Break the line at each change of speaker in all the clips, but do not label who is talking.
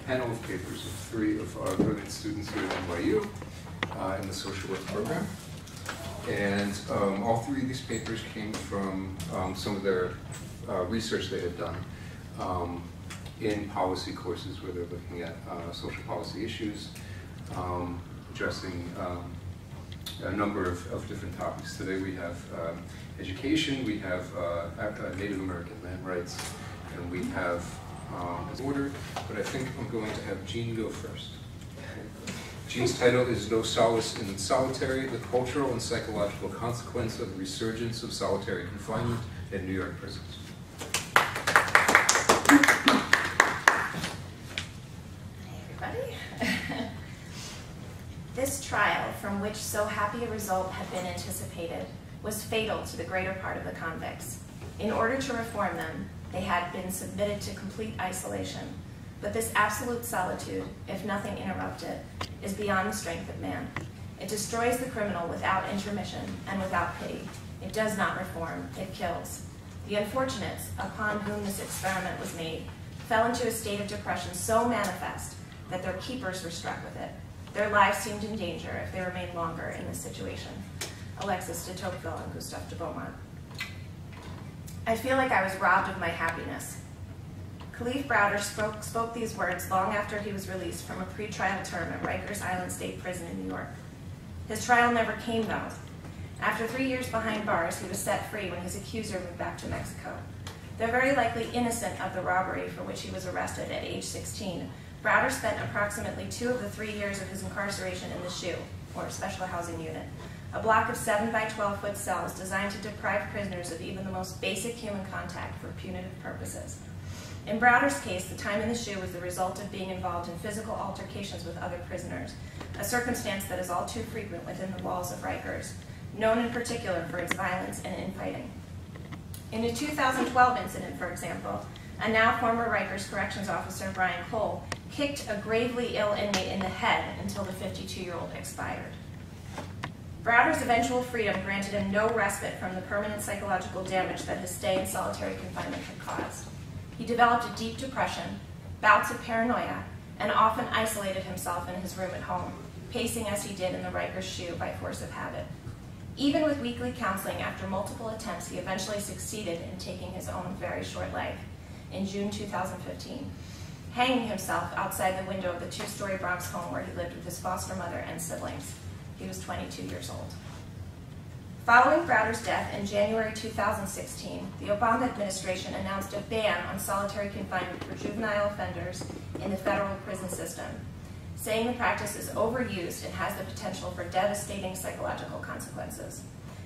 panel of papers of 3 of our brilliant students here at NYU in the social work program. And all 3 of these papers came from some of their research they had done in policy courses where they're looking at social policy issues, addressing a number of different topics. Today we have education, we have Native American land rights, and we have order, but I think I'm going to have Jean go first. Jean's title is No Solace in Solitary, the Cultural and Psychological Consequence of the Resurgence of Solitary Confinement in New York Prisons.
This trial, from which so happy a result had been anticipated, was fatal to the greater part of the convicts. In order to reform them, they had been submitted to complete isolation. But this absolute solitude, if nothing interrupted, is beyond the strength of man. It destroys the criminal without intermission and without pity. It does not reform, it kills. The unfortunates, upon whom this experiment was made, fell into a state of depression so manifest that their keepers were struck with it. Their lives seemed in danger if they remained longer in this situation. Alexis de Tocqueville and Gustave de Beaumont. I feel like I was robbed of my happiness. Khalif Browder spoke these words long after he was released from a pretrial term at Rikers Island State Prison in New York. His trial never came, though. After 3 years behind bars, he was set free when his accuser moved back to Mexico. Though very likely innocent of the robbery for which he was arrested at age 16, Browder spent approximately 2 of the 3 years of his incarceration in the SHU, or Special Housing Unit, a block of 7 by 12-foot cells designed to deprive prisoners of even the most basic human contact for punitive purposes. In Browder's case, the time in the SHU was the result of being involved in physical altercations with other prisoners, a circumstance that is all too frequent within the walls of Rikers, known in particular for its violence and infighting. In a 2012 incident, for example, a now former Rikers corrections officer, Brian Cole, kicked a gravely ill inmate in the head until the 52-year-old expired. Browder's eventual freedom granted him no respite from the permanent psychological damage that his stay in solitary confinement had caused. He developed a deep depression, bouts of paranoia, and often isolated himself in his room at home, pacing as he did in the Rikers SHU by force of habit. Even with weekly counseling, after multiple attempts, he eventually succeeded in taking his own very short life in June 2015, hanging himself outside the window of the 2-story Bronx home where he lived with his foster mother and siblings. He was 22 years old. Following Browder's death in January 2016, the Obama administration announced a ban on solitary confinement for juvenile offenders in the federal prison system, saying the practice is overused and has the potential for devastating psychological consequences.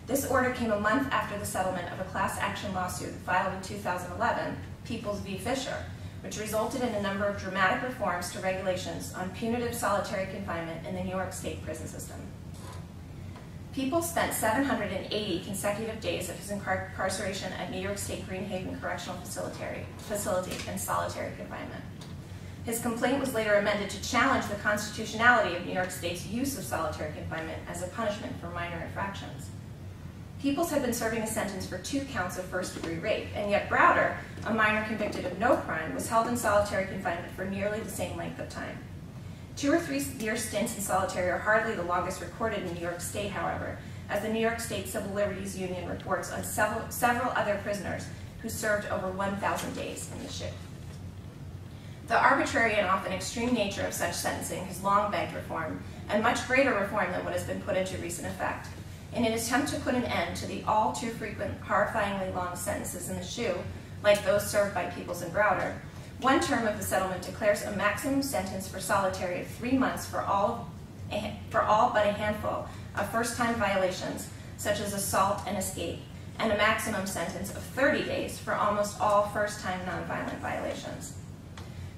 This order came a month after the settlement of a class action lawsuit filed in 2011, Peoples v. Fisher, which resulted in a number of dramatic reforms to regulations on punitive solitary confinement in the New York State prison system. Peoples spent 780 consecutive days of his incarceration at New York State Greenhaven Correctional Facility in solitary confinement. His complaint was later amended to challenge the constitutionality of New York State's use of solitary confinement as a punishment for minor infractions. Peoples had been serving a sentence for 2 counts of first-degree rape, and yet Browder, a minor convicted of no crime, was held in solitary confinement for nearly the same length of time. 2 or 3 year stints in solitary are hardly the longest recorded in New York State, however, as the New York State Civil Liberties Union reports on several other prisoners who served over 1,000 days in the SHU. The arbitrary and often extreme nature of such sentencing has long begged reform, and much greater reform than what has been put into recent effect. In an attempt to put an end to the all too frequent, horrifyingly long sentences in the SHU, like those served by Peoples and Browder, one term of the settlement declares a maximum sentence for solitary of 3 months for all but a handful of first-time violations, such as assault and escape, and a maximum sentence of 30 days for almost all first-time nonviolent violations.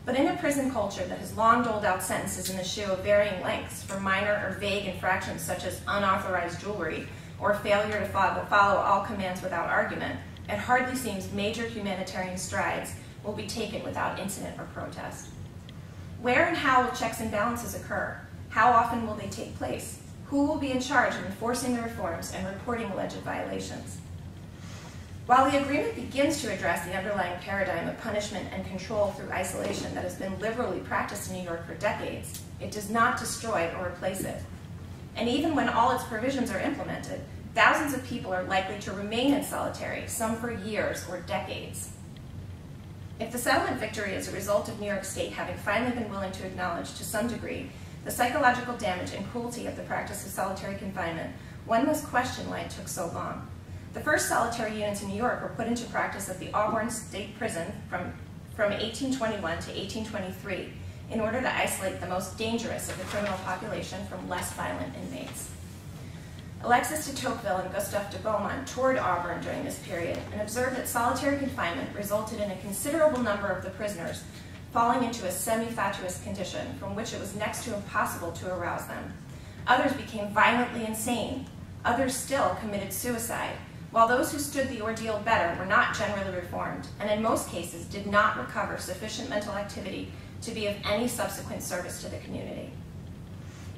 But in a prison culture that has long doled out sentences in the SHU of varying lengths for minor or vague infractions such as unauthorized jewelry or failure to follow all commands without argument, it hardly seems major humanitarian strides will be taken without incident or protest. Where and how will checks and balances occur? How often will they take place? Who will be in charge of enforcing the reforms and reporting alleged violations? While the agreement begins to address the underlying paradigm of punishment and control through isolation that has been liberally practiced in New York for decades, it does not destroy or replace it. And even when all its provisions are implemented, thousands of people are likely to remain in solitary, some for years or decades. If the settlement victory is a result of New York State having finally been willing to acknowledge, to some degree, the psychological damage and cruelty of the practice of solitary confinement, one must question why it took so long. The first solitary units in New York were put into practice at the Auburn State Prison from 1821 to 1823 in order to isolate the most dangerous of the criminal population from less violent inmates. Alexis de Tocqueville and Gustave de Beaumont toured Auburn during this period and observed that solitary confinement resulted in a considerable number of the prisoners falling into a semi-fatuous condition from which it was next to impossible to arouse them. Others became violently insane. Others still committed suicide, while those who stood the ordeal better were not generally reformed, and in most cases did not recover sufficient mental activity to be of any subsequent service to the community.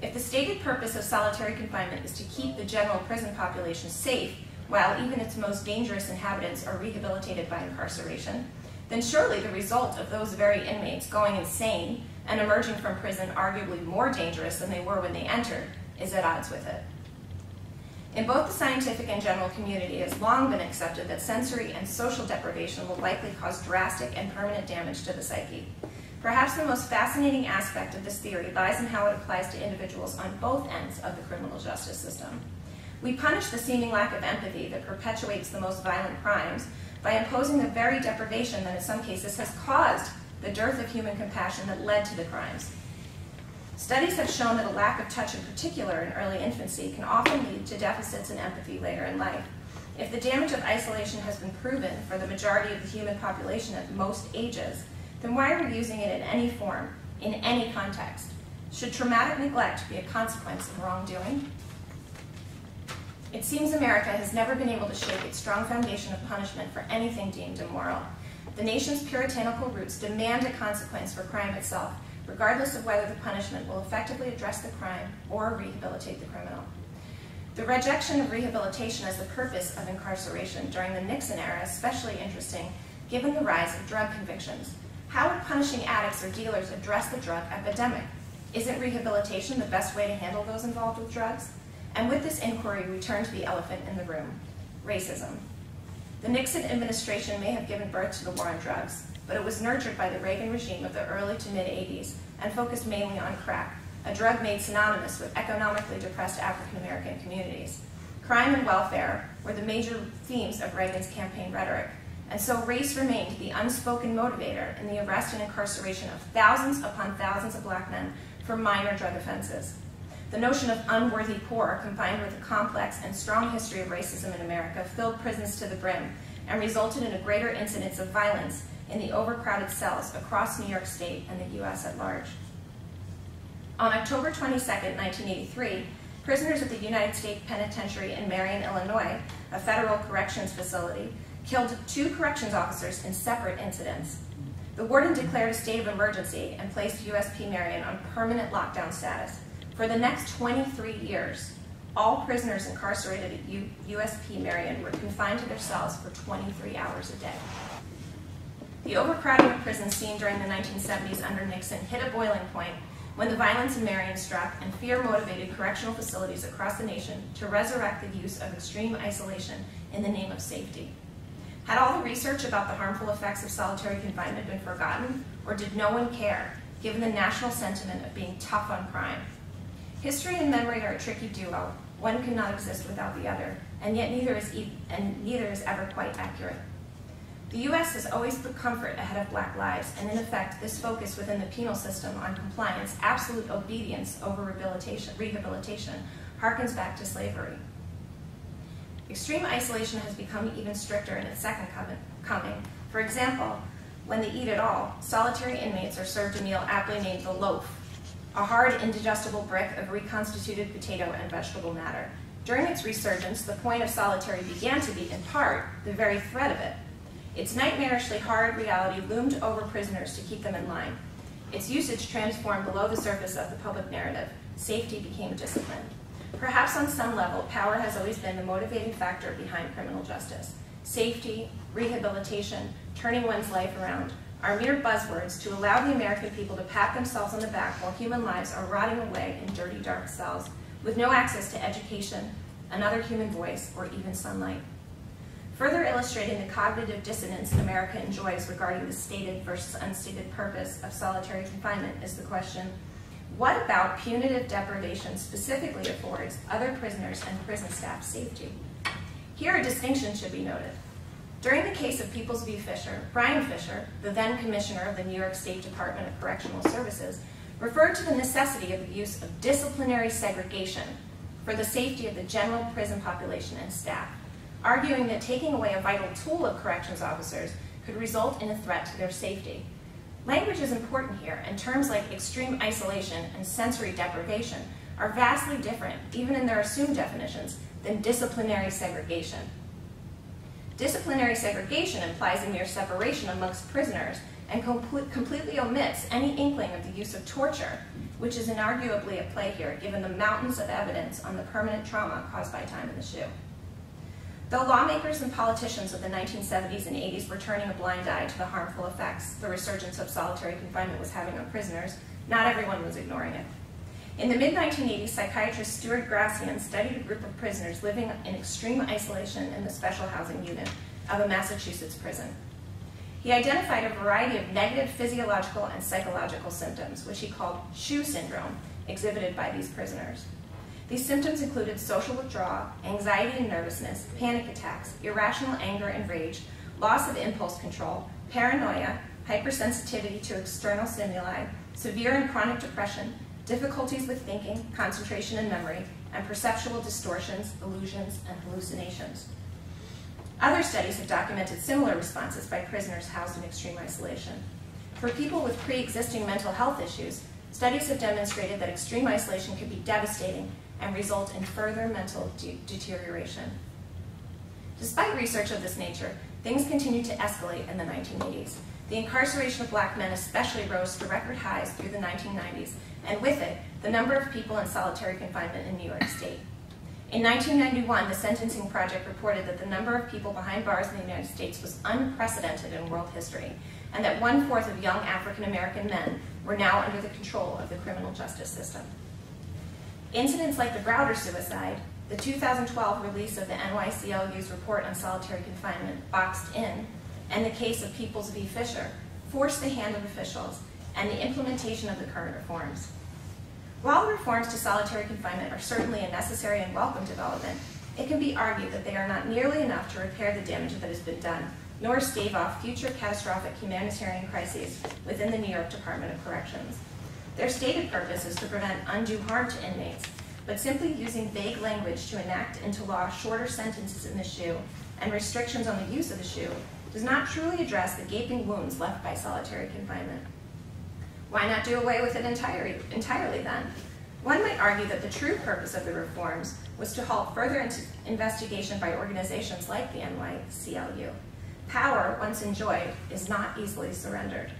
If the stated purpose of solitary confinement is to keep the general prison population safe, while even its most dangerous inhabitants are rehabilitated by incarceration, then surely the result of those very inmates going insane and emerging from prison arguably more dangerous than they were when they entered is at odds with it. In both the scientific and general community, it has long been accepted that sensory and social deprivation will likely cause drastic and permanent damage to the psyche. Perhaps the most fascinating aspect of this theory lies in how it applies to individuals on both ends of the criminal justice system. We punish the seeming lack of empathy that perpetuates the most violent crimes by imposing the very deprivation that in some cases has caused the dearth of human compassion that led to the crimes. Studies have shown that a lack of touch in particular in early infancy can often lead to deficits in empathy later in life. If the damage of isolation has been proven for the majority of the human population at most ages, then why are we using it in any form, in any context? Should traumatic neglect be a consequence of wrongdoing? It seems America has never been able to shake its strong foundation of punishment for anything deemed immoral. The nation's puritanical roots demand a consequence for crime itself, regardless of whether the punishment will effectively address the crime or rehabilitate the criminal. The rejection of rehabilitation as the purpose of incarceration during the Nixon era is especially interesting given the rise of drug convictions. How would punishing addicts or dealers address the drug epidemic? Isn't rehabilitation the best way to handle those involved with drugs? And with this inquiry, we turn to the elephant in the room, racism. The Nixon administration may have given birth to the war on drugs, but it was nurtured by the Reagan regime of the early to mid-'80s and focused mainly on crack, a drug made synonymous with economically depressed African-American communities. Crime and welfare were the major themes of Reagan's campaign rhetoric, and so race remained the unspoken motivator in the arrest and incarceration of thousands upon thousands of black men for minor drug offenses. The notion of unworthy poor, combined with a complex and strong history of racism in America, filled prisons to the brim and resulted in a greater incidence of violence in the overcrowded cells across New York State and the U.S. at large. On October 22, 1983, prisoners at the United States Penitentiary in Marion, Illinois, a federal corrections facility, killed 2 corrections officers in separate incidents. The warden declared a state of emergency and placed USP Marion on permanent lockdown status. For the next 23 years, all prisoners incarcerated at USP Marion were confined to their cells for 23 hours a day. The overcrowding of prisons seen during the 1970s under Nixon hit a boiling point when the violence in Marion struck and fear motivated correctional facilities across the nation to resurrect the use of extreme isolation in the name of safety. Had all the research about the harmful effects of solitary confinement been forgotten, or did no one care, given the national sentiment of being tough on crime? History and memory are a tricky duo. One cannot exist without the other, and yet neither is ever quite accurate. The U.S. has always put comfort ahead of black lives, and in effect, this focus within the penal system on compliance, absolute obedience over rehabilitation, harkens back to slavery. Extreme isolation has become even stricter in its second coming. For example, when they eat at all, solitary inmates are served a meal aptly named the loaf, a hard, indigestible brick of reconstituted potato and vegetable matter. During its resurgence, the point of solitary began to be, in part, the very threat of it. Its nightmarishly hard reality loomed over prisoners to keep them in line. Its usage transformed below the surface of the public narrative. Safety became discipline. Perhaps on some level, power has always been the motivating factor behind criminal justice. safety, rehabilitation, turning one's life around, are mere buzzwords to allow the American people to pat themselves on the back while human lives are rotting away in dirty, dark cells with no access to education, another human voice, or even sunlight. Further illustrating the cognitive dissonance America enjoys regarding the stated versus unstated purpose of solitary confinement is the question, what about punitive deprivation specifically affords other prisoners and prison staff safety? Here a distinction should be noted. During the case of Peoples v. Fisher, Brian Fisher, the then commissioner of the New York State Department of Correctional Services, referred to the necessity of the use of disciplinary segregation for the safety of the general prison population and staff, arguing that taking away a vital tool of corrections officers could result in a threat to their safety. Language is important here, and terms like extreme isolation and sensory deprivation are vastly different, even in their assumed definitions, than disciplinary segregation. Disciplinary segregation implies a mere separation amongst prisoners and completely omits any inkling of the use of torture, which is inarguably at play here, given the mountains of evidence on the permanent trauma caused by time in the SHU. Though lawmakers and politicians of the 1970s and 80s were turning a blind eye to the harmful effects the resurgence of solitary confinement was having on prisoners, not everyone was ignoring it. In the mid-1980s, psychiatrist Stuart Gracian studied a group of prisoners living in extreme isolation in the special housing unit of a Massachusetts prison. He identified a variety of negative physiological and psychological symptoms, which he called SHU syndrome, exhibited by these prisoners. These symptoms included social withdrawal, anxiety and nervousness, panic attacks, irrational anger and rage, loss of impulse control, paranoia, hypersensitivity to external stimuli, severe and chronic depression, difficulties with thinking, concentration and memory, and perceptual distortions, illusions, and hallucinations. Other studies have documented similar responses by prisoners housed in extreme isolation. For people with pre-existing mental health issues, studies have demonstrated that extreme isolation can be devastating and result in further mental deterioration. Despite research of this nature, things continued to escalate in the 1980s. The incarceration of black men especially rose to record highs through the 1990s, and with it, the number of people in solitary confinement in New York State. In 1991, the Sentencing Project reported that the number of people behind bars in the United States was unprecedented in world history, and that 1/4 of young African-American men were now under the control of the criminal justice system. Incidents like the Browder suicide, the 2012 release of the NYCLU's report on solitary confinement, Boxed In, and the case of Peoples v. Fisher forced the hand of officials and the implementation of the current reforms. While the reforms to solitary confinement are certainly a necessary and welcome development, it can be argued that they are not nearly enough to repair the damage that has been done, nor stave off future catastrophic humanitarian crises within the New York Department of Corrections. Their stated purpose is to prevent undue harm to inmates, but simply using vague language to enact into law shorter sentences in the SHU and restrictions on the use of the SHU does not truly address the gaping wounds left by solitary confinement. Why not do away with it entirely then? One might argue that the true purpose of the reforms was to halt further investigation by organizations like the NYCLU. Power, once enjoyed, is not easily surrendered.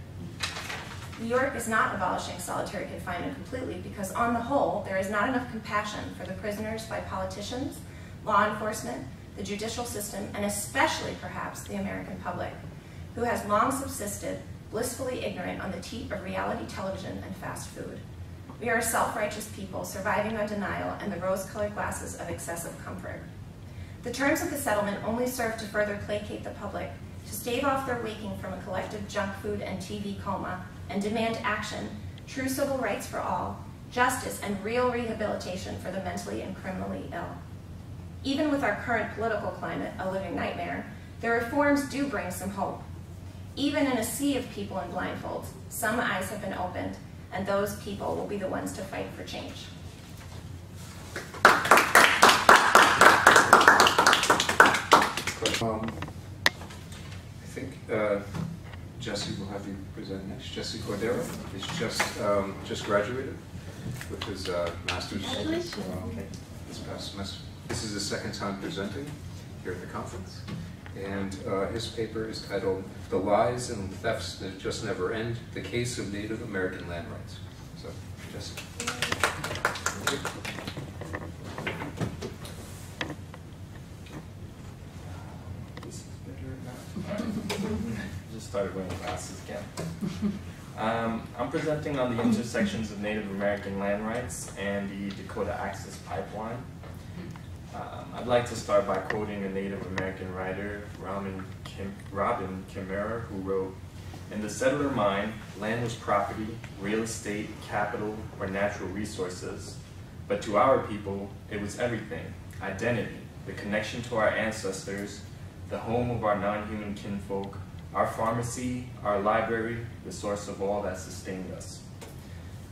Yourk is not abolishing solitary confinement completely because, on the whole, there is not enough compassion for the prisoners by politicians, law enforcement, the judicial system, and especially, perhaps, the American public, who has long subsisted blissfully ignorant on the teat of reality television and fast food. We are a self-righteous people surviving on denial and the rose-colored glasses of excessive comfort. The terms of the settlement only serve to further placate the public, to stave off their waking from a collective junk food and TV coma, and demand action, true civil rights for all, justice and real rehabilitation for the mentally and criminally ill. Even with our current political climate a living nightmare, the reforms do bring some hope. Even in a sea of people in blindfolds, some eyes have been opened, and those people will be the ones to fight for change.
I think Jesse will have you present next. Jesse Cordero is just graduated with his master's this past semester. This is his second time presenting here at the conference. And his paper is titled, "The Lies and Thefts That Just Never End, The Case of Native American Land Rights." So, Jesse.
started wearing glasses again. I'm presenting on the intersections of Native American land rights and the Dakota Access Pipeline. I'd like to start by quoting a Native American writer, Robin Kimmerer, who wrote, "In the settler mind, land was property, real estate, capital, or natural resources. But to our people, it was everything: identity, the connection to our ancestors, the home of our non-human kinfolk, our pharmacy, our library, the source of all that sustained us."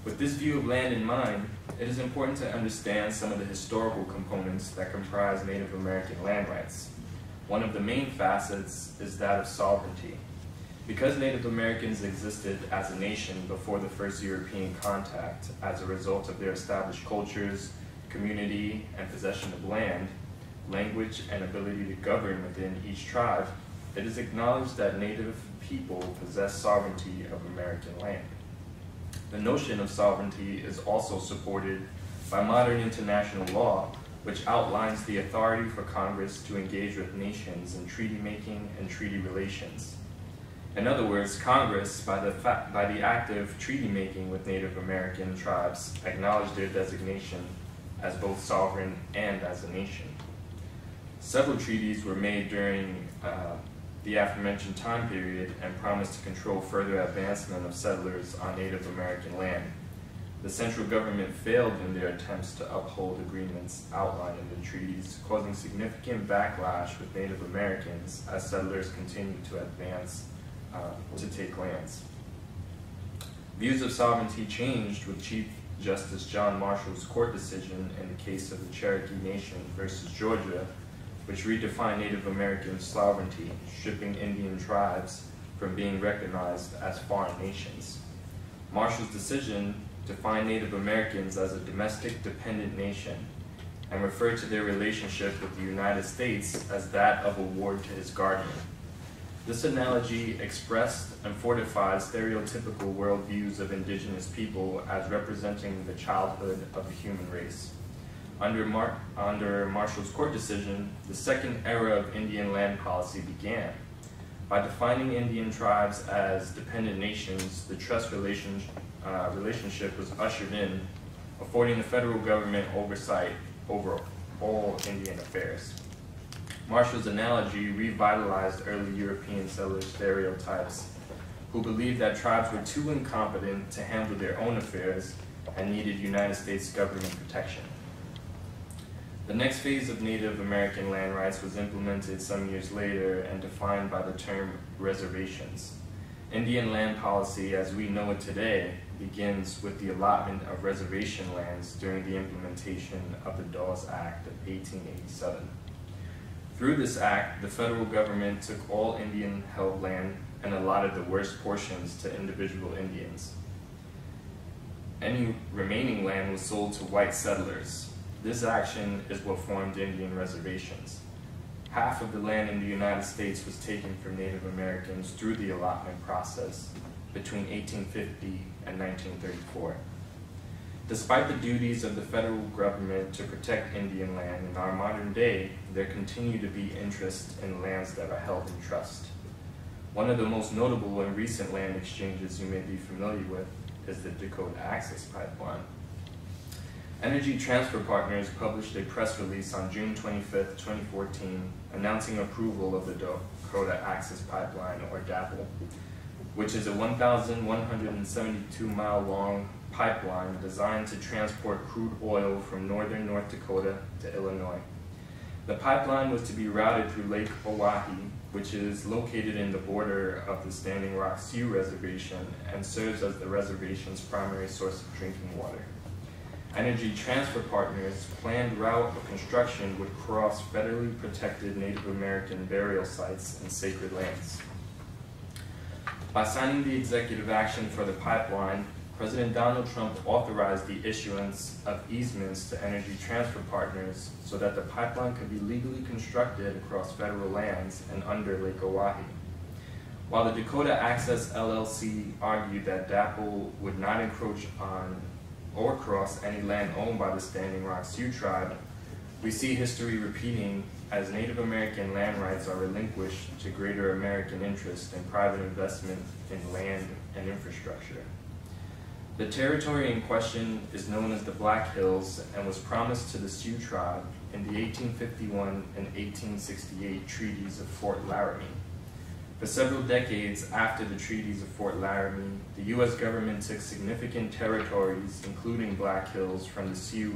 With this view of land in mind, it is important to understand some of the historical components that comprise Native American land rights. One of the main facets is that of sovereignty. Because Native Americans existed as a nation before the first European contact as a result of their established cultures, community, and possession of land, language, and ability to govern within each tribe, it is acknowledged that Native people possess sovereignty of American land. The notion of sovereignty is also supported by modern international law, which outlines the authority for Congress to engage with nations in treaty making and treaty relations. In other words, Congress, by the act of treaty making with Native American tribes, acknowledged their designation as both sovereign and as a nation. Several treaties were made during the aforementioned time period and promised to control further advancement of settlers on Native American land. The central government failed in their attempts to uphold agreements outlined in the treaties, causing significant backlash with Native Americans as settlers continued to advance to take lands. Views of sovereignty changed with Chief Justice John Marshall's court decision in the case of the Cherokee Nation versus Georgia, which redefined Native American sovereignty, stripping Indian tribes from being recognized as foreign nations. Marshall's decision defined Native Americans as a domestic dependent nation and referred to their relationship with the United States as that of a ward to his guardian. This analogy expressed and fortified stereotypical worldviews of indigenous people as representing the childhood of the human race. Under Marshall's court decision, the second era of Indian land policy began. By defining Indian tribes as dependent nations, the trust relationship was ushered in, affording the federal government oversight over all Indian affairs. Marshall's analogy revitalized early European settler stereotypes who believed that tribes were too incompetent to handle their own affairs and needed United States government protection. The next phase of Native American land rights was implemented some years later and defined by the term reservations. Indian land policy, as we know it today, begins with the allotment of reservation lands during the implementation of the Dawes Act of 1887. Through this act, the federal government took all Indian-held land and allotted the worst portions to individual Indians. Any remaining land was sold to white settlers. This action is what formed Indian reservations. Half of the land in the United States was taken from Native Americans through the allotment process between 1850 and 1934. Despite the duties of the federal government to protect Indian land in our modern day, there continue to be interest in lands that are held in trust. One of the most notable and recent land exchanges you may be familiar with is the Dakota Access Pipeline. Energy Transfer Partners published a press release on June 25, 2014, announcing approval of the Dakota Access Pipeline, or DAPL, which is a 1,172-mile-long pipeline designed to transport crude oil from northern North Dakota to Illinois. The pipeline was to be routed through Lake Oahe, which is located in the border of the Standing Rock Sioux Reservation and serves as the reservation's primary source of drinking water. Energy Transfer Partners' planned route of construction would cross federally protected Native American burial sites and sacred lands. By signing the executive action for the pipeline, President Donald Trump authorized the issuance of easements to Energy Transfer Partners so that the pipeline could be legally constructed across federal lands and under Lake Oahe. While the Dakota Access LLC argued that DAPL would not encroach on or cross any land owned by the Standing Rock Sioux tribe, we see history repeating as Native American land rights are relinquished to greater American interest and private investment in land and infrastructure. The territory in question is known as the Black Hills and was promised to the Sioux tribe in the 1851 and 1868 treaties of Fort Laramie. For several decades after the treaties of Fort Laramie, the U.S. government took significant territories, including Black Hills, from the Sioux,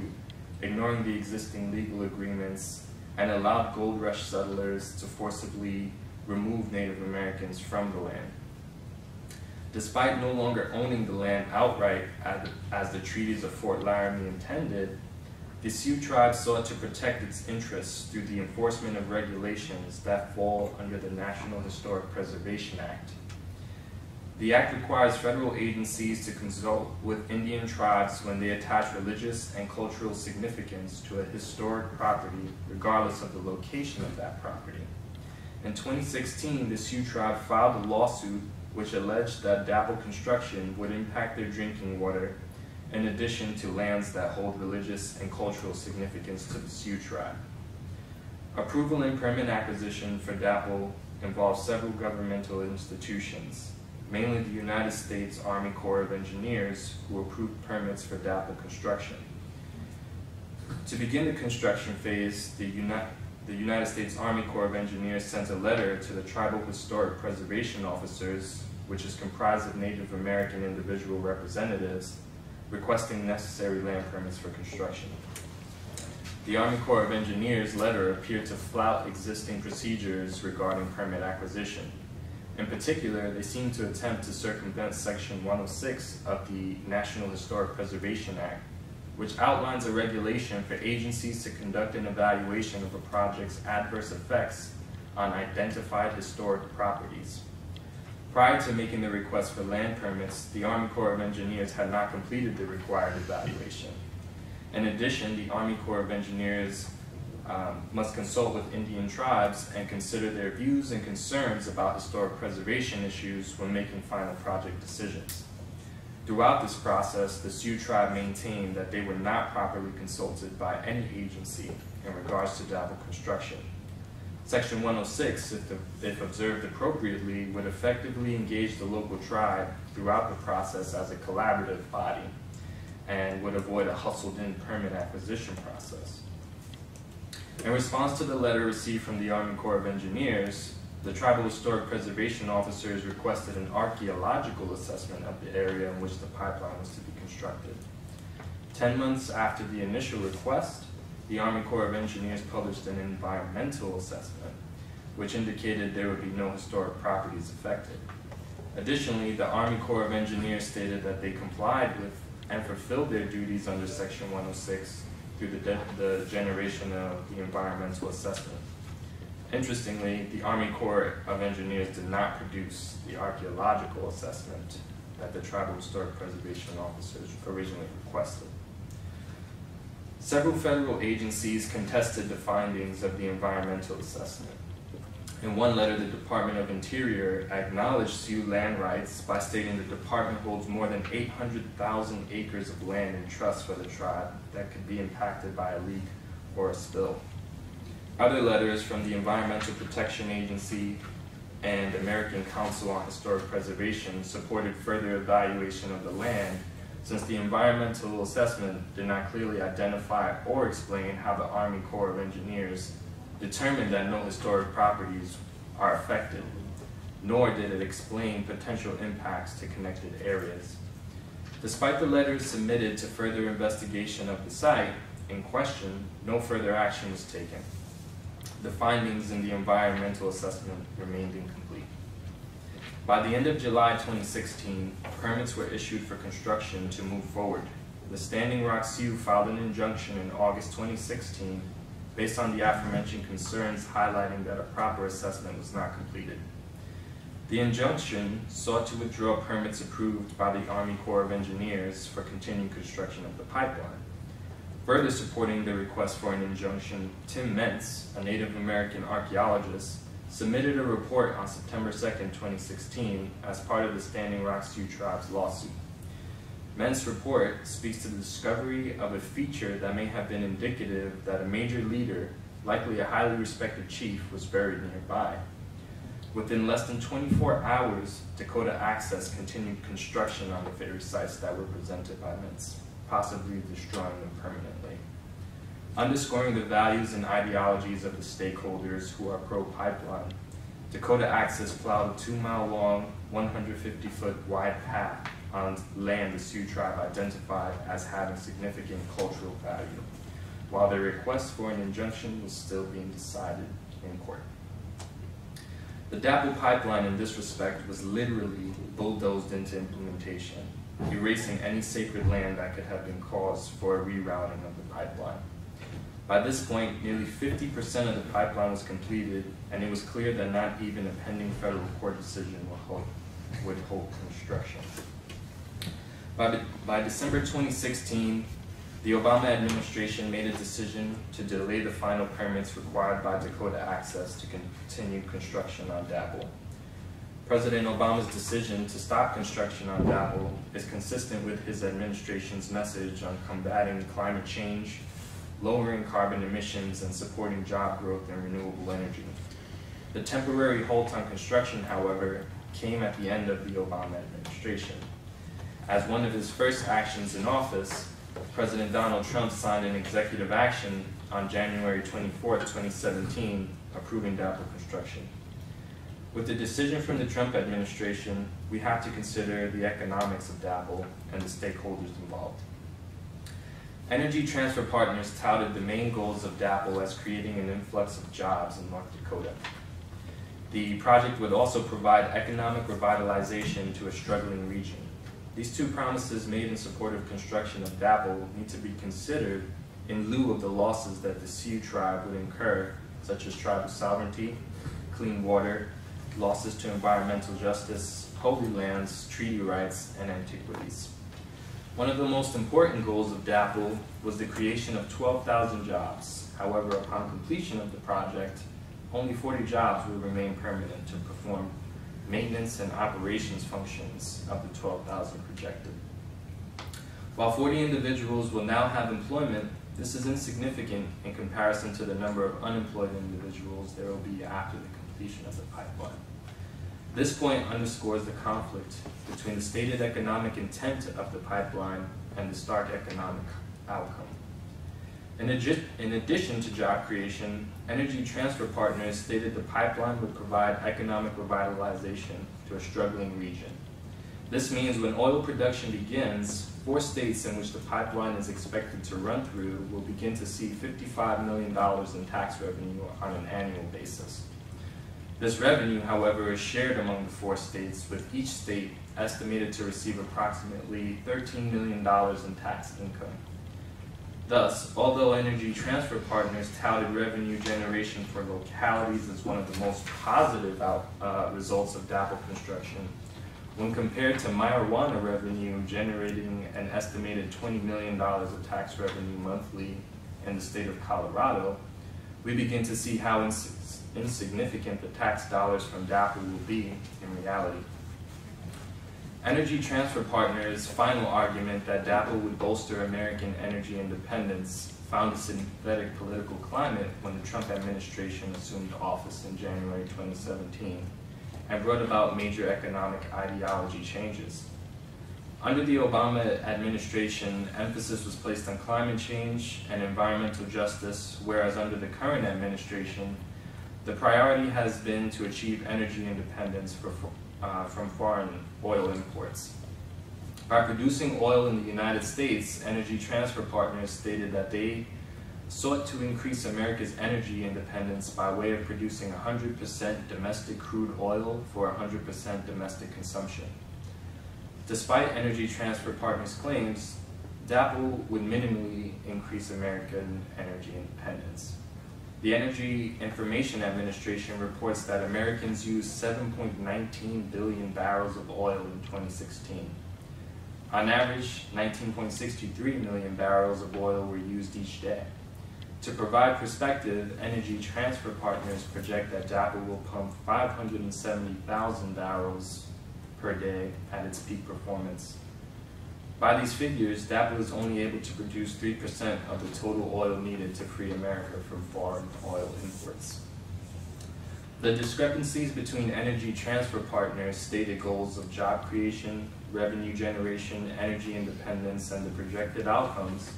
ignoring the existing legal agreements, and allowed gold rush settlers to forcibly remove Native Americans from the land. Despite no longer owning the land outright as the treaties of Fort Laramie intended, the Sioux tribe sought to protect its interests through the enforcement of regulations that fall under the National Historic Preservation Act. The act requires federal agencies to consult with Indian tribes when they attach religious and cultural significance to a historic property, regardless of the location of that property. In 2016, the Sioux tribe filed a lawsuit which alleged that dapple construction would impact their drinking water, in addition to lands that hold religious and cultural significance to the Sioux tribe. Approval and permit acquisition for dapple involves several governmental institutions, mainly the United States Army Corps of Engineers, who approved permits for dapple construction. To begin the construction phase, the United States Army Corps of Engineers sent a letter to the Tribal Historic Preservation Officers, which is comprised of Native American individual representatives, requesting necessary land permits for construction. The Army Corps of Engineers letter appeared to flout existing procedures regarding permit acquisition. In particular, they seemed to attempt to circumvent Section 106 of the National Historic Preservation Act, which outlines a regulation for agencies to conduct an evaluation of a project's adverse effects on identified historic properties. Prior to making the request for land permits, the Army Corps of Engineers had not completed the required evaluation. In addition, the Army Corps of Engineers must consult with Indian tribes and consider their views and concerns about historic preservation issues when making final project decisions. Throughout this process, the Sioux tribe maintained that they were not properly consulted by any agency in regards to dapple construction. Section 106, if observed appropriately, would effectively engage the local tribe throughout the process as a collaborative body and would avoid a hustled-in permit acquisition process. In response to the letter received from the Army Corps of Engineers, the Tribal Historic Preservation Officers requested an archaeological assessment of the area in which the pipeline was to be constructed. 10 months after the initial request, the Army Corps of Engineers published an environmental assessment, which indicated there would be no historic properties affected. Additionally, the Army Corps of Engineers stated that they complied with and fulfilled their duties under Section 106 through the generation of the environmental assessment. Interestingly, the Army Corps of Engineers did not produce the archaeological assessment that the Tribal Historic Preservation Officers originally requested. Several federal agencies contested the findings of the environmental assessment. In one letter, the Department of Interior acknowledged Sioux land rights by stating the department holds more than 800,000 acres of land in trust for the tribe that could be impacted by a leak or a spill. Other letters from the Environmental Protection Agency and American Council on Historic Preservation supported further evaluation of the land, since the environmental assessment did not clearly identify or explain how the Army Corps of Engineers determined that no historic properties are affected, nor did it explain potential impacts to connected areas. Despite the letters submitted to further investigation of the site in question, no further action was taken. The findings in the environmental assessment remained incomplete. By the end of July 2016, permits were issued for construction to move forward. The Standing Rock Sioux filed an injunction in August 2016 based on the aforementioned concerns, highlighting that a proper assessment was not completed. The injunction sought to withdraw permits approved by the Army Corps of Engineers for continued construction of the pipeline. Further supporting the request for an injunction, Tim Mentz, a Native American archaeologist, submitted a report on September 2, 2016 as part of the Standing Rock Sioux Tribe's lawsuit. Ment's report speaks to the discovery of a feature that may have been indicative that a major leader, likely a highly respected chief, was buried nearby. Within less than 24 hours, Dakota Access continued construction on the very sites that were presented by Mintz, possibly destroying them permanently. Underscoring the values and ideologies of the stakeholders who are pro-pipeline, Dakota Access plowed a 2-mile-long, 150-foot wide path on land the Sioux tribe identified as having significant cultural value, while their request for an injunction was still being decided in court. The DAPL pipeline in this respect was literally bulldozed into implementation, erasing any sacred land that could have been cause for a rerouting of the pipeline. By this point, nearly 50% of the pipeline was completed, and it was clear that not even a pending federal court decision would hold construction. By December 2016, the Obama administration made a decision to delay the final permits required by Dakota Access to continue construction on DAPL. President Obama's decision to stop construction on DAPL is consistent with his administration's message on combating climate change, lowering carbon emissions, and supporting job growth in renewable energy. The temporary halt on construction, however, came at the end of the Obama administration. As one of his first actions in office, President Donald Trump signed an executive action on January 24, 2017, approving DAPL construction. With the decision from the Trump administration, we have to consider the economics of DAPL and the stakeholders involved. Energy Transfer Partners touted the main goals of DAPL as creating an influx of jobs in North Dakota. The project would also provide economic revitalization to a struggling region. These two promises made in support of construction of DAPL need to be considered in lieu of the losses that the Sioux tribe would incur, such as tribal sovereignty, clean water, losses to environmental justice, holy lands, treaty rights, and antiquities. One of the most important goals of DAPL was the creation of 12,000 jobs. However, upon completion of the project, only 40 jobs will remain permanent to perform maintenance and operations functions of the 12,000 projected. While 40 individuals will now have employment, this is insignificant in comparison to the number of unemployed individuals there will be after the completion of the pipeline. This point underscores the conflict between the stated economic intent of the pipeline and the stark economic outcome. In addition to job creation, Energy Transfer Partners stated the pipeline would provide economic revitalization to a struggling region. This means when oil production begins, 4 states in which the pipeline is expected to run through will begin to see $55 million in tax revenue on an annual basis. This revenue, however, is shared among the 4 states, with each state estimated to receive approximately $13 million in tax income. Thus, although Energy Transfer Partners touted revenue generation for localities as one of the most positive results of DAPL construction, when compared to marijuana revenue generating an estimated $20 million of tax revenue monthly in the state of Colorado, we begin to see how insignificant the tax dollars from DAPL will be in reality. Energy Transfer Partners' final argument that DAPL would bolster American energy independence found a synthetic political climate when the Trump administration assumed office in January 2017 and brought about major economic ideology changes. Under the Obama administration, emphasis was placed on climate change and environmental justice, whereas under the current administration, the priority has been to achieve energy independence from foreign oil imports. By producing oil in the United States, Energy Transfer Partners stated that they sought to increase America's energy independence by way of producing 100% domestic crude oil for 100% domestic consumption. Despite Energy Transfer Partners' claims, DAPL would minimally increase American energy independence. The Energy Information Administration reports that Americans used 7.19 billion barrels of oil in 2016. On average, 19.63 million barrels of oil were used each day. To provide perspective, Energy Transfer Partners project that DAPL will pump 570,000 barrels per day at its peak performance. By these figures, DAPL is only able to produce 3% of the total oil needed to free America from foreign oil imports. The discrepancies between energy transfer partners' stated goals of job creation, revenue generation, energy independence, and the projected outcomes,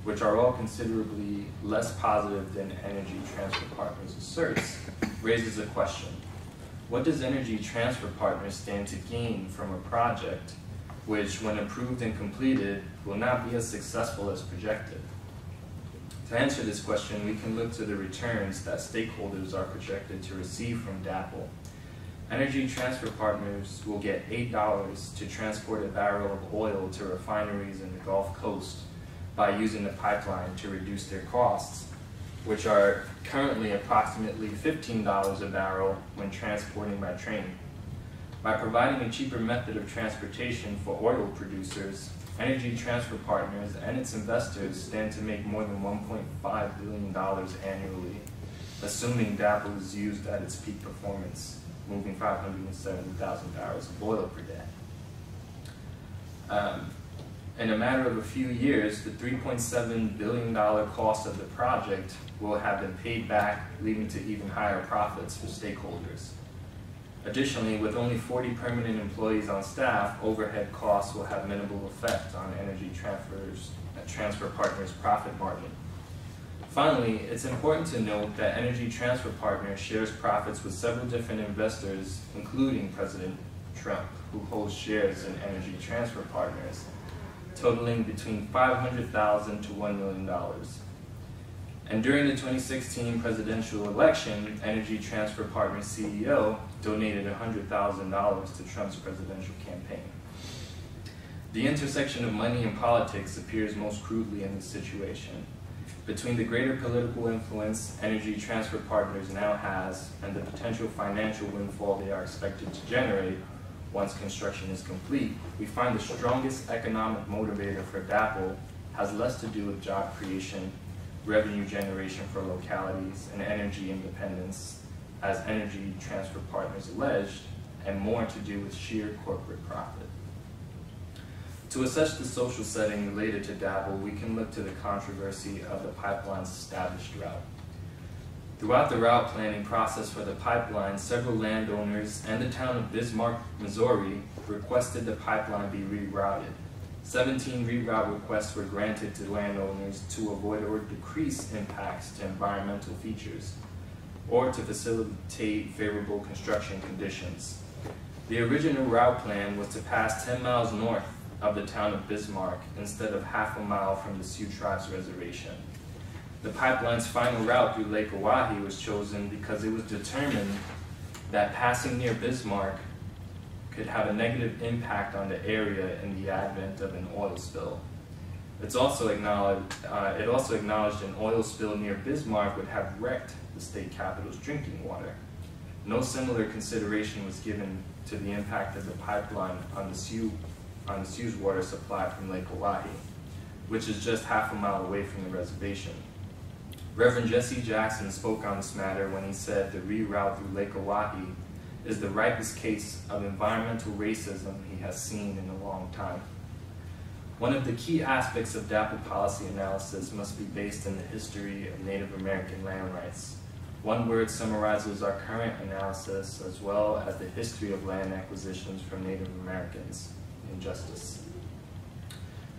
which are all considerably less positive than energy transfer partners asserts, raises a question. What does energy transfer partners stand to gain from a project which, when approved and completed, will not be as successful as projected? To answer this question, we can look to the returns that stakeholders are projected to receive from DAPL. Energy transfer partners will get $8 to transport a barrel of oil to refineries in the Gulf Coast by using the pipeline to reduce their costs, which are currently approximately $15 a barrel when transporting by train. By providing a cheaper method of transportation for oil producers, Energy Transfer Partners and its investors stand to make more than $1.5 billion annually, assuming DAPL is used at its peak performance, moving 570,000 barrels of oil per day. In a matter of a few years, the $3.7 billion cost of the project will have been paid back, leading to even higher profits for stakeholders. Additionally, with only 40 permanent employees on staff, overhead costs will have minimal effect on Energy Transfer Partners' profit margin. Finally, it's important to note that Energy Transfer Partners shares profits with several different investors, including President Trump, who holds shares in Energy Transfer Partners, totaling between $500,000 to $1 million. And during the 2016 presidential election, Energy Transfer Partners CEO donated $100,000 to Trump's presidential campaign. The intersection of money and politics appears most crudely in this situation. Between the greater political influence Energy Transfer Partners now has and the potential financial windfall they are expected to generate once construction is complete, we find the strongest economic motivator for DAPL has less to do with job creation, revenue generation for localities, and energy independence, as Energy Transfer Partners alleged, and more to do with sheer corporate profit. To assess the social setting related to DAPL, we can look to the controversy of the pipeline's established route. Throughout the route planning process for the pipeline, several landowners and the town of Bismarck, Missouri, requested the pipeline be rerouted. 17 reroute requests were granted to landowners to avoid or decrease impacts to environmental features, or to facilitate favorable construction conditions. The original route plan was to pass 10 miles north of the town of Bismarck instead of half a mile from the Sioux Tribe's reservation. The pipeline's final route through Lake Oahe was chosen because it was determined that passing near Bismarck could have a negative impact on the area in the advent of an oil spill. It also acknowledged an oil spill near Bismarck would have wrecked the state capital's drinking water. No similar consideration was given to the impact of the pipeline on the Sioux's water supply from Lake Oahe, which is just half a mile away from the reservation. Reverend Jesse Jackson spoke on this matter when he said the reroute through Lake Oahe is the ripest case of environmental racism he has seen in a long time. One of the key aspects of DAPL policy analysis must be based in the history of Native American land rights. One word summarizes our current analysis as well as the history of land acquisitions from Native Americans: injustice.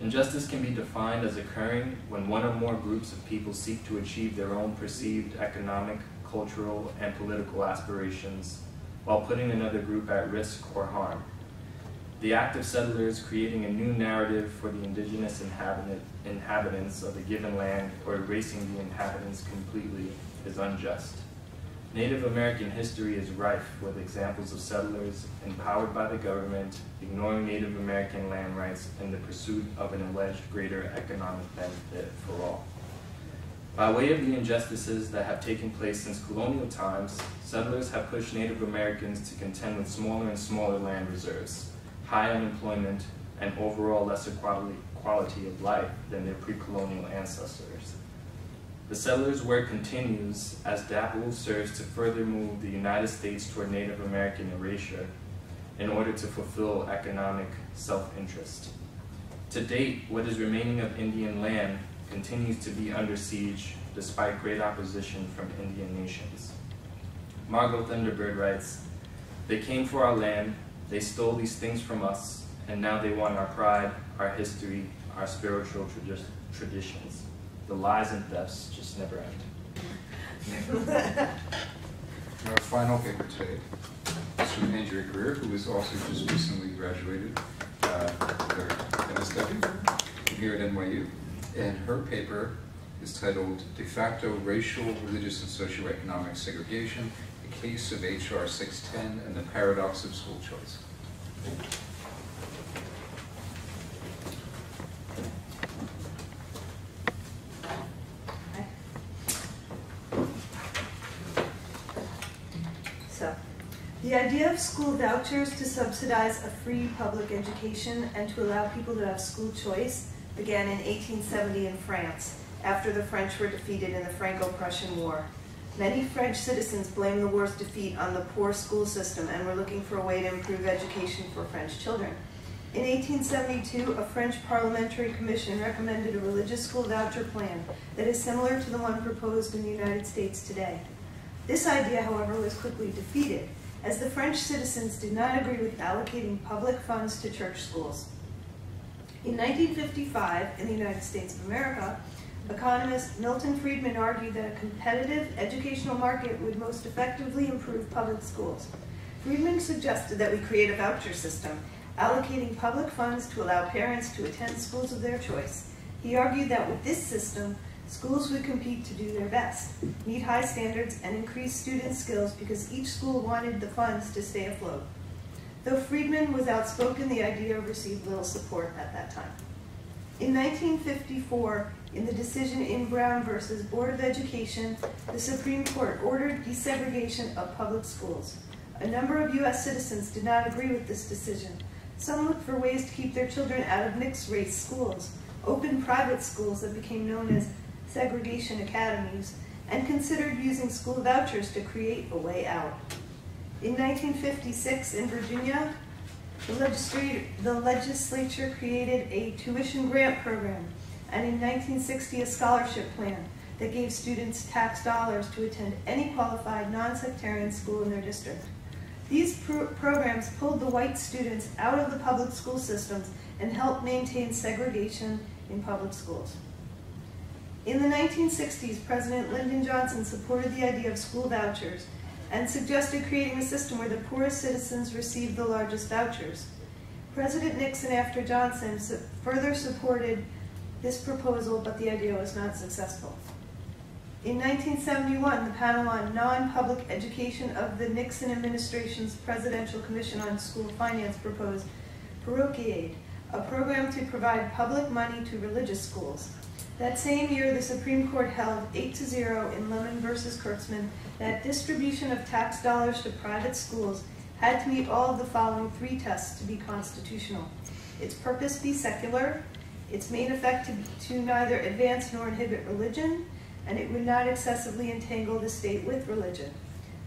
Injustice can be defined as occurring when one or more groups of people seek to achieve their own perceived economic, cultural, and political aspirations while putting another group at risk or harm. The act of settlers creating a new narrative for the indigenous inhabitants of a given land or erasing the inhabitants completely is unjust. Native American history is rife with examples of settlers empowered by the government, ignoring Native American land rights in the pursuit of an alleged greater economic benefit for all. By way of the injustices that have taken place since colonial times, settlers have pushed Native Americans to contend with smaller and smaller land reserves, high unemployment, and overall lesser quality of life than their pre-colonial ancestors. The settlers' work continues as DAPL serves to further move the United States toward Native American erasure in order to fulfill economic self-interest. To date, what is remaining of Indian land continues to be under siege despite great opposition from Indian nations. Margot Thunderbird writes, "They came for our land, they stole these things from us, and now they want our pride, our history, our spiritual traditions. The lies and thefts just never end."
Our final paper today is from Andrea Greer, who is also just recently graduated with her MSW here at NYU. And her paper is titled "De facto Racial, Religious, and Socioeconomic Segregation, a Case of HR 610 and the Paradox of School Choice."
So, the idea of school vouchers to subsidize a free public education and to allow people to have school choice began in 1870 in France, after the French were defeated in the Franco-Prussian War. Many French citizens blamed the war's defeat on the poor school system and were looking for a way to improve education for French children. In 1872, a French parliamentary commission recommended a religious school voucher plan that is similar to the one proposed in the United States today. This idea, however, was quickly defeated, as the French citizens did not agree with allocating public funds to church schools. In 1955, in the United States of America, economist Milton Friedman argued that a competitive educational market would most effectively improve public schools. Friedman suggested that we create a voucher system, allocating public funds to allow parents to attend schools of their choice. He argued that with this system, schools would compete to do their best, meet high standards, and increase student skills because each school wanted the funds to stay afloat. Though Friedman was outspoken, the idea received little support at that time. In 1954, in the decision in Brown versus Board of Education, the Supreme Court ordered desegregation of public schools. A number of U.S. citizens did not agree with this decision. Some looked for ways to keep their children out of mixed-race schools, open private schools that became known as segregation academies, and considered using school vouchers to create a way out. In 1956, in Virginia, the legislature created a tuition grant program, and in 1960, a scholarship plan that gave students tax dollars to attend any qualified non-sectarian school in their district. These programs pulled the white students out of the public school systems and helped maintain segregation in public schools. In the 1960s, President Lyndon Johnson supported the idea of school vouchers and suggested creating a system where the poorest citizens received the largest vouchers. President Nixon, after Johnson, further supported this proposal, but the idea was not successful. In 1971, the panel on non-public education of the Nixon administration's Presidential Commission on School Finance proposed Parochiaid, a program to provide public money to religious schools. That same year, the Supreme Court held 8-0 in Lemon versus Kurtzman that distribution of tax dollars to private schools had to meet all of the following three tests to be constitutional. Its purpose be secular, its main effect to neither advance nor inhibit religion, and it would not excessively entangle the state with religion.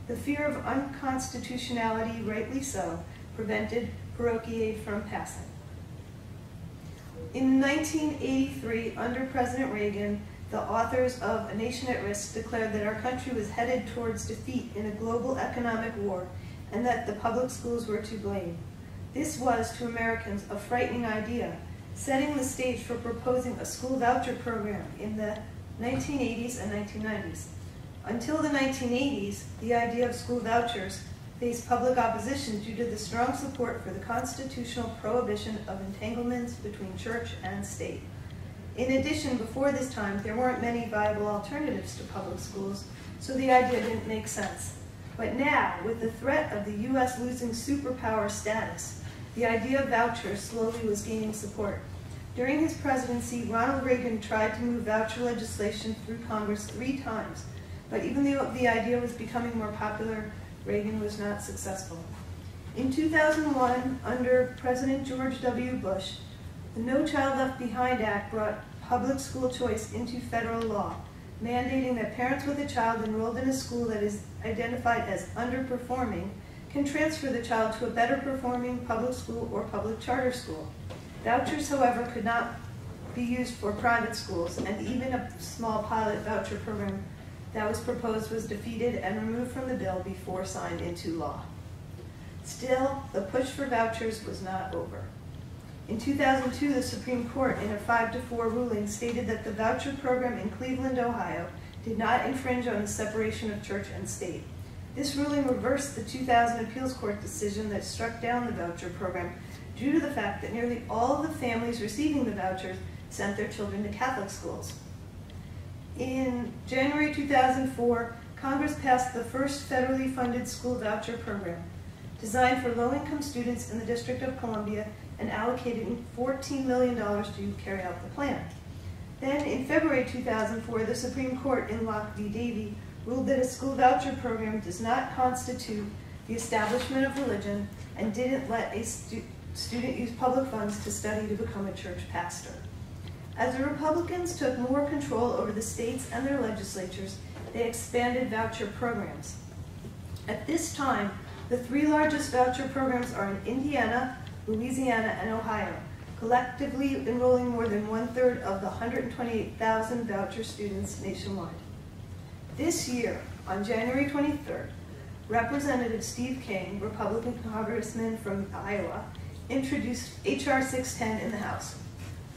The fear of unconstitutionality, rightly so, prevented Parochiaid from passing. In 1983, under President Reagan, the authors of A Nation at Risk declared that our country was headed towards defeat in a global economic war and that the public schools were to blame. This was, to Americans, a frightening idea, setting the stage for proposing a school voucher program in the 1980s and 1990s. Until the 1980s, the idea of school vouchers faced public opposition due to the strong support for the constitutional prohibition of entanglements between church and state. In addition, before this time, there weren't many viable alternatives to public schools, so the idea didn't make sense. But now, with the threat of the U.S. losing superpower status, the idea of vouchers slowly was gaining support. During his presidency, Ronald Reagan tried to move voucher legislation through Congress 3 times, but even though the idea was becoming more popular, Reagan was not successful. In 2001, under President George W. Bush, the No Child Left Behind Act brought public school choice into federal law, mandating that parents with a child enrolled in a school that is identified as underperforming can transfer the child to a better performing public school or public charter school. Vouchers, however, could not be used for private schools, and even a small pilot voucher program that was proposed was defeated and removed from the bill before signed into law. Still, the push for vouchers was not over. In 2002, the Supreme Court, in a 5-4 ruling, stated that the voucher program in Cleveland, Ohio, did not infringe on the separation of church and state. This ruling reversed the 2000 appeals court decision that struck down the voucher program due to the fact that nearly all of the families receiving the vouchers sent their children to Catholic schools. In January 2004, Congress passed the first federally funded school voucher program, designed for low-income students in the District of Columbia and allocating $14 million to carry out the plan. Then, in February 2004, the Supreme Court in Locke v. Davie ruled that a school voucher program does not constitute the establishment of religion and didn't let a student use public funds to study to become a church pastor. As the Republicans took more control over the states and their legislatures, they expanded voucher programs. At this time, the three largest voucher programs are in Indiana, Louisiana, and Ohio, collectively enrolling more than 1/3 of the 128,000 voucher students nationwide. This year, on January 23rd, Representative Steve King, Republican congressman from Iowa, introduced H.R. 610 in the House.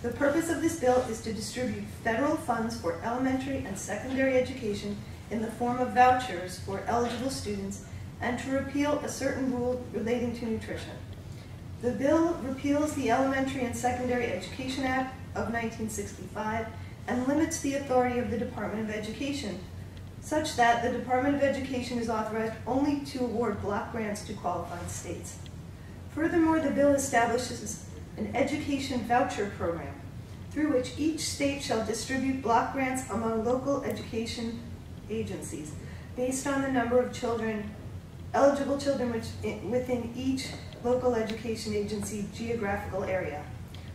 The purpose of this bill is to distribute federal funds for elementary and secondary education in the form of vouchers for eligible students and to repeal a certain rule relating to nutrition. The bill repeals the Elementary and Secondary Education Act of 1965 and limits the authority of the Department of Education, such that the Department of Education is authorized only to award block grants to qualified states. Furthermore, the bill establishes an education voucher program through which each state shall distribute block grants among local education agencies based on the number of children, eligible children within each local education agency geographical area.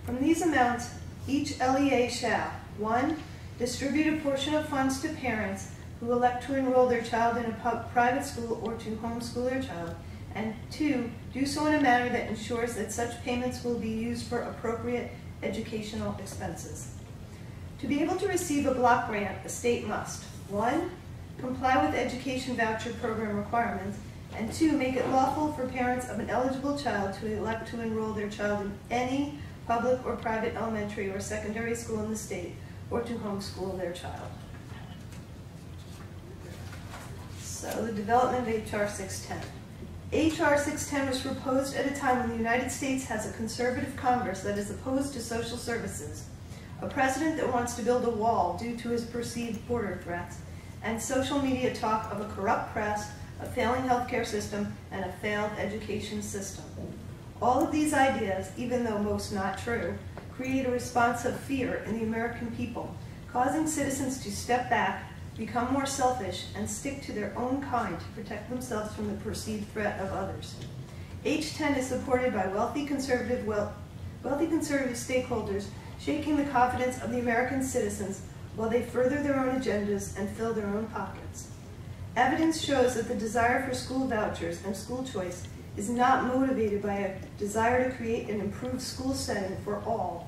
From these amounts, each LEA shall, 1, distribute a portion of funds to parents who elect to enroll their child in a private school or to homeschool their child, and 2, do so in a manner that ensures that such payments will be used for appropriate educational expenses. To be able to receive a block grant, a state must, 1, comply with education voucher program requirements, and 2, make it lawful for parents of an eligible child to elect to enroll their child in any public or private elementary or secondary school in the state, or to homeschool their child. So the development of H.R. 610. H.R. 610 was proposed at a time when the United States has a conservative Congress that is opposed to social services, a president that wants to build a wall due to his perceived border threats, and social media talk of a corrupt press, a failing healthcare system, and a failed education system. All of these ideas, even though most not true, create a response of fear in the American people, causing citizens to step back, become more selfish, and stick to their own kind to protect themselves from the perceived threat of others. H10 is supported by wealthy conservative stakeholders, shaking the confidence of the American citizens while they further their own agendas and fill their own pockets. Evidence shows that the desire for school vouchers and school choice is not motivated by a desire to create an improved school setting for all,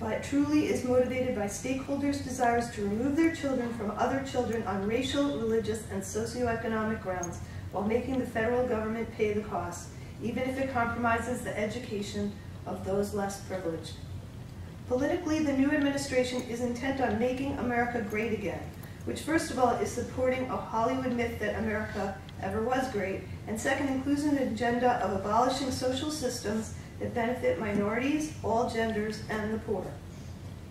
but truly is motivated by stakeholders' desires to remove their children from other children on racial, religious, and socioeconomic grounds while making the federal government pay the cost, even if it compromises the education of those less privileged. Politically, the new administration is intent on making America great again, which first of all is supporting a Hollywood myth that America ever was great, and second includes an agenda of abolishing social systems that benefit minorities, all genders, and the poor.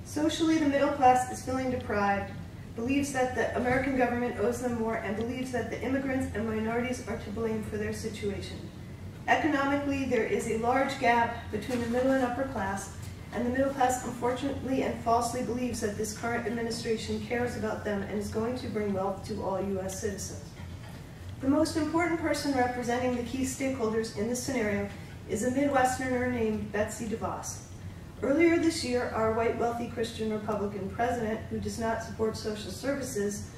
Socially, the middle class is feeling deprived, believes that the American government owes them more, and believes that the immigrants and minorities are to blame for their situation. Economically, there is a large gap between the middle and upper class, and the middle class unfortunately and falsely believes that this current administration cares about them and is going to bring wealth to all U.S. citizens. The most important person representing the key stakeholders in this scenario is a Midwesterner named Betsy DeVos. Earlier this year, our white wealthy Christian Republican president, who does not support social services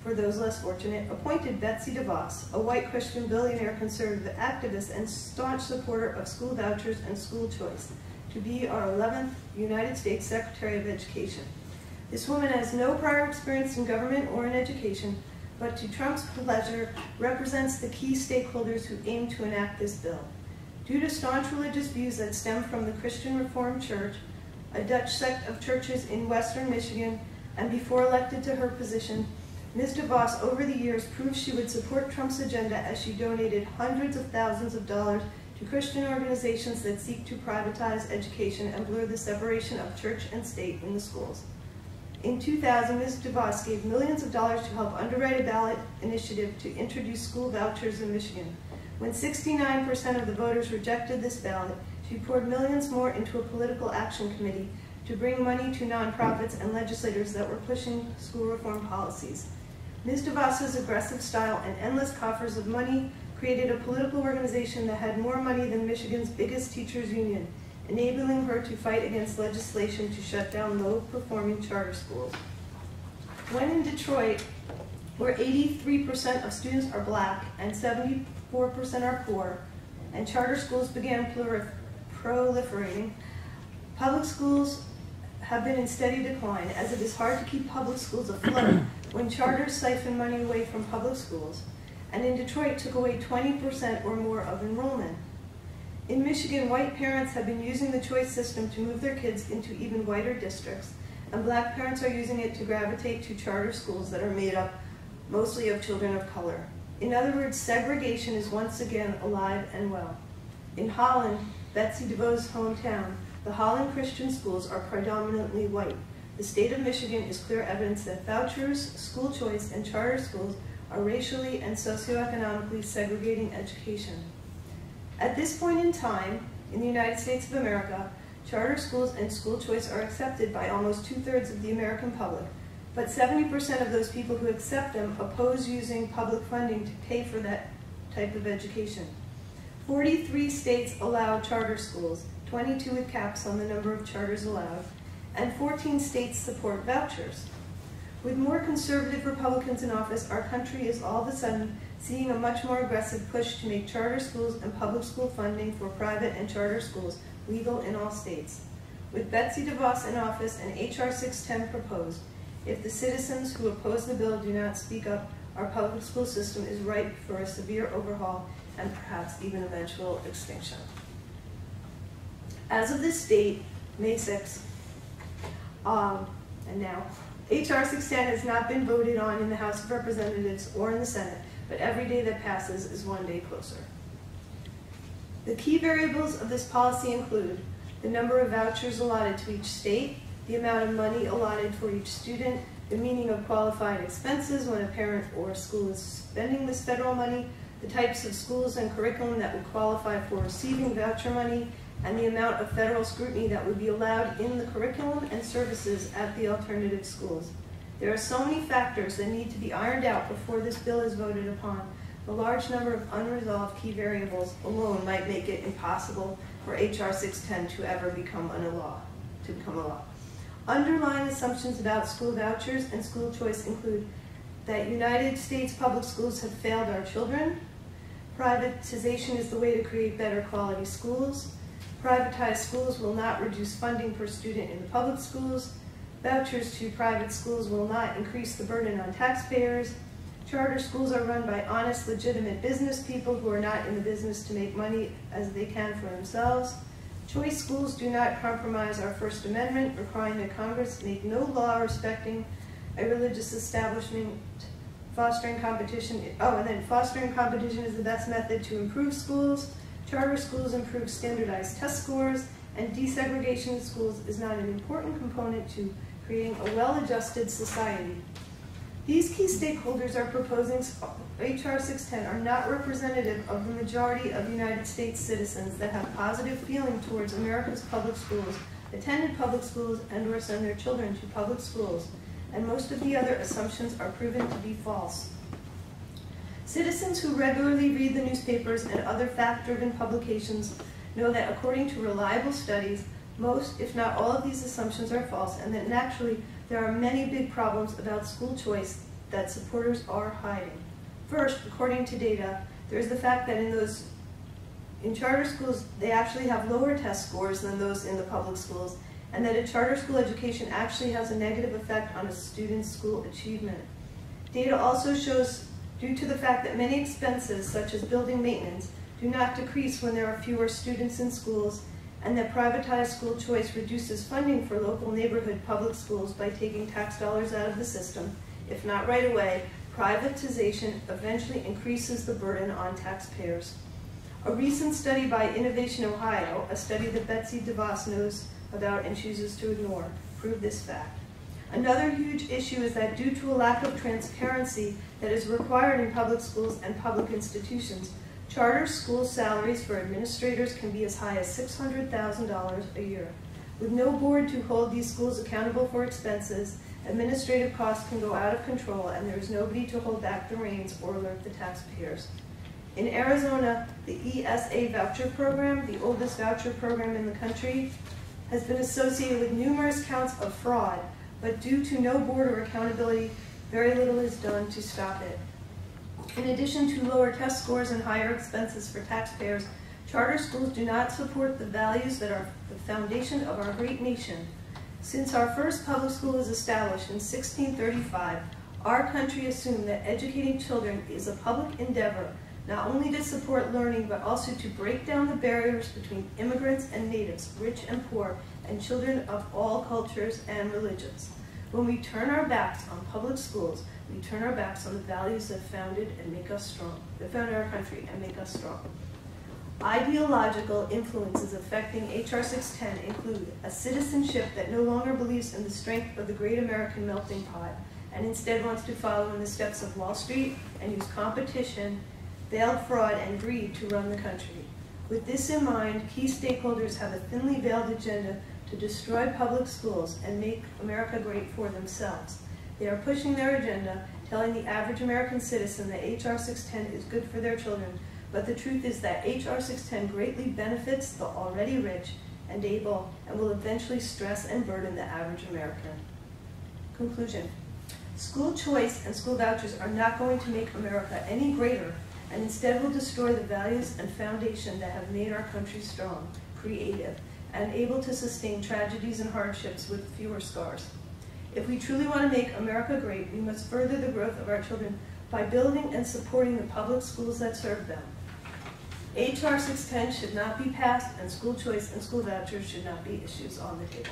for those less fortunate, appointed Betsy DeVos, a white Christian billionaire conservative activist and staunch supporter of school vouchers and school choice, to be our 11th United States Secretary of Education. This woman has no prior experience in government or in education, but to Trump's pleasure represents the key stakeholders who aim to enact this bill. Due to staunch religious views that stem from the Christian Reformed Church, a Dutch sect of churches in western Michigan, and before elected to her position, Ms. DeVos over the years proved she would support Trump's agenda as she donated hundreds of thousands of dollars to Christian organizations that seek to privatize education and blur the separation of church and state in the schools. In 2000, Ms. DeVos gave millions of dollars to help underwrite a ballot initiative to introduce school vouchers in Michigan. When 69% of the voters rejected this ballot, she poured millions more into a political action committee to bring money to nonprofits and legislators that were pushing school reform policies. Ms. DeVos's aggressive style and endless coffers of money created a political organization that had more money than Michigan's biggest teachers union, enabling her to fight against legislation to shut down low-performing charter schools. When in Detroit, where 83% of students are black and 74% are poor, and charter schools began proliferating, public schools have been in steady decline, as it is hard to keep public schools afloat when charters siphon money away from public schools, and in Detroit took away 20% or more of enrollment. In Michigan, white parents have been using the choice system to move their kids into even whiter districts, and black parents are using it to gravitate to charter schools that are made up mostly of children of color. In other words, segregation is once again alive and well. In Holland, Betsy DeVos' hometown, the Holland Christian schools are predominantly white. The state of Michigan is clear evidence that vouchers, school choice, and charter schools are racially and socioeconomically segregating education. At this point in time, in the United States of America, charter schools and school choice are accepted by almost 2/3 of the American public, but 70% of those people who accept them oppose using public funding to pay for that type of education. 43 states allow charter schools, 22 with caps on the number of charters allowed, and 14 states support vouchers. With more conservative Republicans in office, our country is all of a sudden seeing a much more aggressive push to make charter schools and public school funding for private and charter schools legal in all states. With Betsy DeVos in office and H.R. 610 proposed, if the citizens who oppose the bill do not speak up, our public school system is ripe for a severe overhaul and perhaps even eventual extinction. As of this date, May 6th, and now, H.R. 610 has not been voted on in the House of Representatives or in the Senate, but every day that passes is one day closer. The key variables of this policy include the number of vouchers allotted to each state, the amount of money allotted for each student, the meaning of qualified expenses when a parent or a school is spending this federal money, the types of schools and curriculum that would qualify for receiving voucher money, and the amount of federal scrutiny that would be allowed in the curriculum and services at the alternative schools. There are so many factors that need to be ironed out before this bill is voted upon. The large number of unresolved key variables alone might make it impossible for H.R. 610 to ever become a law. Underlying assumptions about school vouchers and school choice include that United States public schools have failed our children, privatization is the way to create better quality schools, privatized schools will not reduce funding per student in the public schools, vouchers to private schools will not increase the burden on taxpayers, charter schools are run by honest, legitimate business people who are not in the business to make money as they can for themselves, choice schools do not compromise our First Amendment, requiring that Congress make no law respecting a religious establishment, fostering competition, fostering competition is the best method to improve schools, charter schools improve standardized test scores, and desegregation in schools is not an important component to creating a well-adjusted society. These key stakeholders are proposing H.R. 610 are not representative of the majority of United States citizens that have positive feeling towards America's public schools, attended public schools, and or send their children to public schools, and most of the other assumptions are proven to be false. Citizens who regularly read the newspapers and other fact-driven publications know that according to reliable studies, most, if not all of these assumptions are false, and that naturally there are many big problems about school choice that supporters are hiding. First, according to data, there is the fact that in those in charter schools, they actually have lower test scores than those in the public schools, and that a charter school education actually has a negative effect on a student's school achievement. Data also shows, due to the fact that many expenses, such as building maintenance, do not decrease when there are fewer students in schools, and that privatized school choice reduces funding for local neighborhood public schools by taking tax dollars out of the system. If not right away, privatization eventually increases the burden on taxpayers. A recent study by Innovation Ohio, a study that Betsy DeVos knows about and chooses to ignore, proved this fact. Another huge issue is that due to a lack of transparency that is required in public schools and public institutions, charter school salaries for administrators can be as high as $600,000 a year. With no board to hold these schools accountable for expenses, administrative costs can go out of control, and there is nobody to hold back the reins or alert the taxpayers. In Arizona, the ESA voucher program, the oldest voucher program in the country, has been associated with numerous counts of fraud, but due to no board or accountability, very little is done to stop it. In addition to lower test scores and higher expenses for taxpayers, charter schools do not support the values that are the foundation of our great nation. Since our first public school was established in 1635, our country assumed that educating children is a public endeavor, not only to support learning, but also to break down the barriers between immigrants and natives, rich and poor, and children of all cultures and religions. When we turn our backs on public schools, we turn our backs on the values that founded and make us strong, that founded our country and make us strong. Ideological influences affecting H.R. 610 include a citizenship that no longer believes in the strength of the great American melting pot, and instead wants to follow in the steps of Wall Street and use competition, veiled fraud, and greed to run the country. With this in mind, key stakeholders have a thinly veiled agenda to destroy public schools and make America great for themselves. They are pushing their agenda, telling the average American citizen that H.R. 610 is good for their children, but the truth is that H.R. 610 greatly benefits the already rich and able, and will eventually stress and burden the average American. Conclusion. School choice and school vouchers are not going to make America any greater, and instead will destroy the values and foundation that have made our country strong, creative, and able to sustain tragedies and hardships with fewer scars. If we truly want to make America great, we must further the growth of our children by building and supporting the public schools that serve them. H.R. 610 should not be passed, and school choice and school vouchers should not be issues on the table.